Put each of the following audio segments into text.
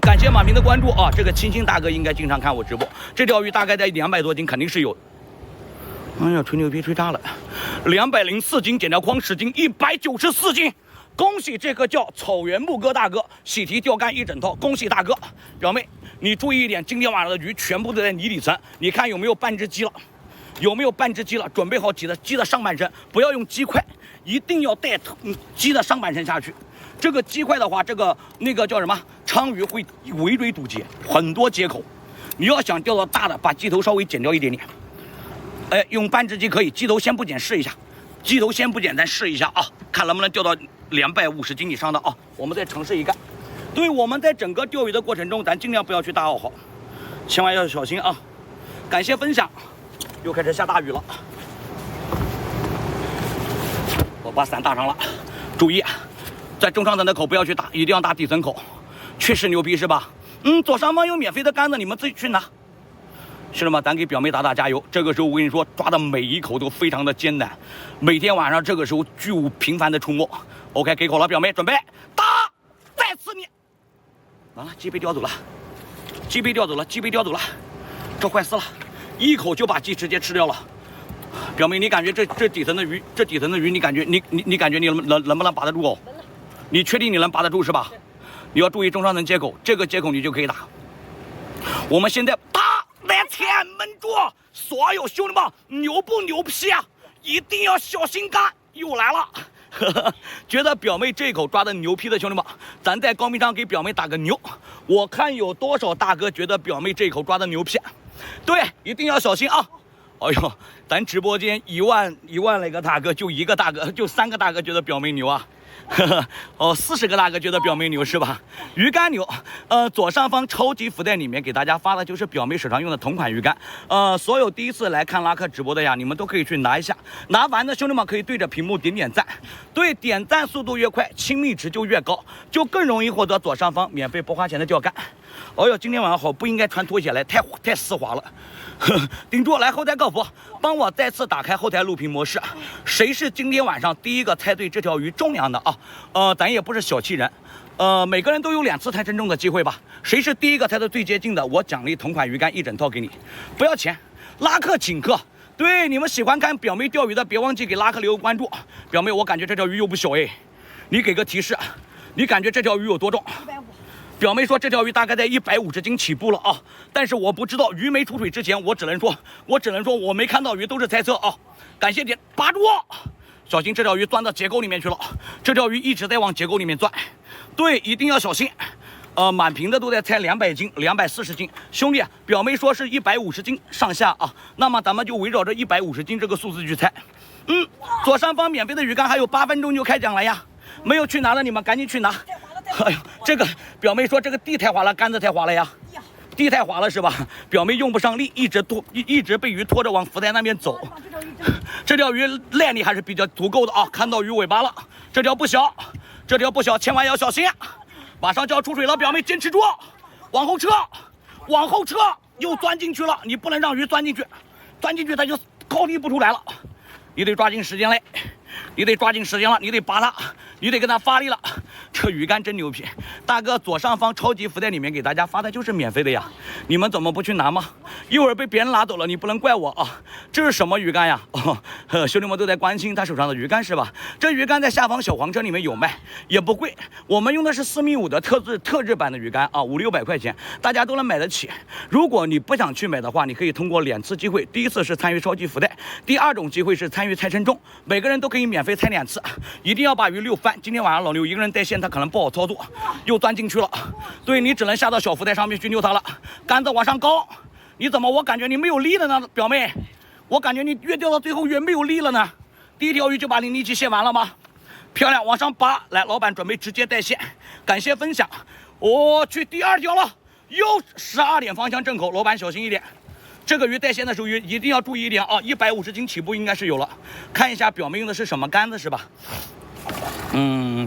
感谢马平的关注啊！这个清新大哥应该经常看我直播。这条鱼大概在200多斤，肯定是有。哎呀，吹牛逼吹炸了！204斤，剪条框10斤，194斤。恭喜这个叫草原牧歌大哥，喜提钓竿一整套，恭喜大哥！表妹，你注意一点，今天晚上的鱼全部都在泥底层，你看有没有半只鸡了？有没有半只鸡了？准备好鸡的上半身，不要用鸡块，一定要带鸡的上半身下去。这个鸡块的话，那个叫什么？鲳鱼会围追堵截，很多接口。你要想钓到大的，把鸡头稍微剪掉一点点。哎，用半只鸡可以，鸡头先不剪试一下，鸡头先不剪，咱试一下啊，看能不能钓到250斤以上的啊。我们再尝试一个。对，我们在整个钓鱼的过程中，咱尽量不要去大澳好，千万要小心啊。感谢分享。又开始下大雨了，我把伞打上了，注意，在中上层的口不要去打，一定要打底层口，确实牛逼是吧？左上方有免费的杆子，你们自己去拿。兄弟们，咱给表妹打打加油。这个时候我跟你说，抓的每一口都非常的艰难，每天晚上这个时候巨无频繁的出没。OK， 给口了，表妹准备打，再次你，完了，鸡被钓走了，鸡被钓走了，鸡被钓走了，这坏死了。一口就把鸡直接吃掉了，表妹，你感觉这底层的鱼，你感觉你感觉你能不能拔得住哦？你确定你能拔得住是吧？你要注意中上层接口，这个接口你就可以打。我们现在打来前闷住，所有兄弟们牛不牛批啊？一定要小心杆，又来了。觉得表妹这口抓的牛批的兄弟们，咱在公屏上给表妹打个牛。我看有多少大哥觉得表妹这口抓的牛批。对，一定要小心啊！哎呦，咱直播间一万来个大哥，就1个大哥，就3个大哥觉得表妹牛啊！哦，40个大哥觉得表妹牛是吧？鱼竿牛，左上方超级福袋里面给大家发的就是表妹手上用的同款鱼竿。所有第一次来看拉克直播的呀，你们都可以去拿一下。拿完的兄弟们可以对着屏幕点点赞，对，点赞速度越快，亲密值就越高，就更容易获得左上方免费不花钱的钓竿。哦呦，今天晚上好不应该穿拖鞋来，太丝滑了。顶住，来后台客服，帮我再次打开后台录屏模式。谁是今天晚上第一个猜对这条鱼重量的啊？咱也不是小气人，每个人都有2次猜称重的机会吧？谁是第一个猜的最接近的，我奖励同款鱼竿一整套给你，不要钱，拉客请客。对，你们喜欢看表妹钓鱼的，别忘记给拉客留个关注。表妹，我感觉这条鱼又不小哎，你给个提示，你感觉这条鱼有多重？150。表妹说这条鱼大概在150斤起步了啊，但是我不知道，鱼没出水之前，我只能说我没看到鱼，都是猜测啊。感谢点，把住，小心这条鱼钻到结构里面去了，这条鱼一直在往结构里面钻，对，一定要小心。满屏的都在猜200斤、240斤，兄弟，表妹说是150斤上下啊，那么咱们就围绕着150斤这个数字去猜。左上方免费的鱼竿还有8分钟就开奖了呀，没有去拿的你们赶紧去拿。哎呦，这个表妹说这个地太滑了，杆子太滑了呀，地太滑了是吧？表妹用不上力，一直被鱼拖着往浮台那边走。这条鱼耐力还是比较足够的啊，看到鱼尾巴了，这条不小，千万要小心，马上就要出水了，表妹坚持住，往后撤，又钻进去了，你不能让鱼钻进去它就高低不出来了，你得抓紧时间嘞。你得抓紧时间了，你得拔它，你得跟它发力了。这鱼竿真牛皮，大哥，左上方超级福袋里面给大家发的就是免费的呀，你们怎么不去拿吗？一会儿被别人拿走了，你不能怪我啊！这是什么鱼竿呀？兄弟们都在关心他手上的鱼竿是吧？这鱼竿在下方小黄车里面有卖，也不贵。我们用的是4.5米的特制版的鱼竿啊，500-600块钱，大家都能买得起。如果你不想去买的话，你可以通过2次机会，第一次是参与超级福袋，第2种机会是参与猜称重，每个人都可以免费猜2次，一定要把鱼遛翻。今天晚上老刘一个人带线，他可能不好操作，又钻进去了。对，你只能下到小浮台上面去遛它了，杆子往上高。你怎么我感觉你没有力了呢，表妹？我感觉你越钓到最后越没有力了呢。第一条鱼就把你力气卸完了吗？漂亮，往上拔。来，老板准备直接带线，感谢分享。我去第2条了，又12点方向正口，老板小心一点。这个鱼带线的时候一定要注意一点啊，150斤起步应该是有了。看一下表妹用的是什么杆子是吧？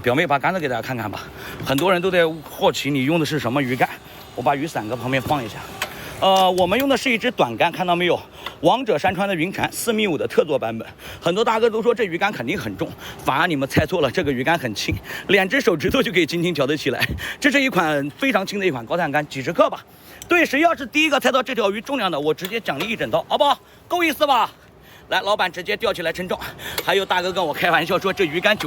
表妹把杆子给大家看看吧。很多人都在好奇你用的是什么鱼竿，我把雨伞搁旁边放一下。我们用的是一支短竿，看到没有？王者山川的云蝉4.5米的特作版本。很多大哥都说这鱼竿肯定很重，反而你们猜错了，这个鱼竿很轻，2只手指头就可以轻轻挑得起来。这是一款非常轻的一款高碳竿，几十克吧。对，谁要是第一个猜到这条鱼重量的，我直接奖励1整刀，好不好？够意思吧？来，老板直接吊起来称重。还有大哥跟我开玩笑说这鱼竿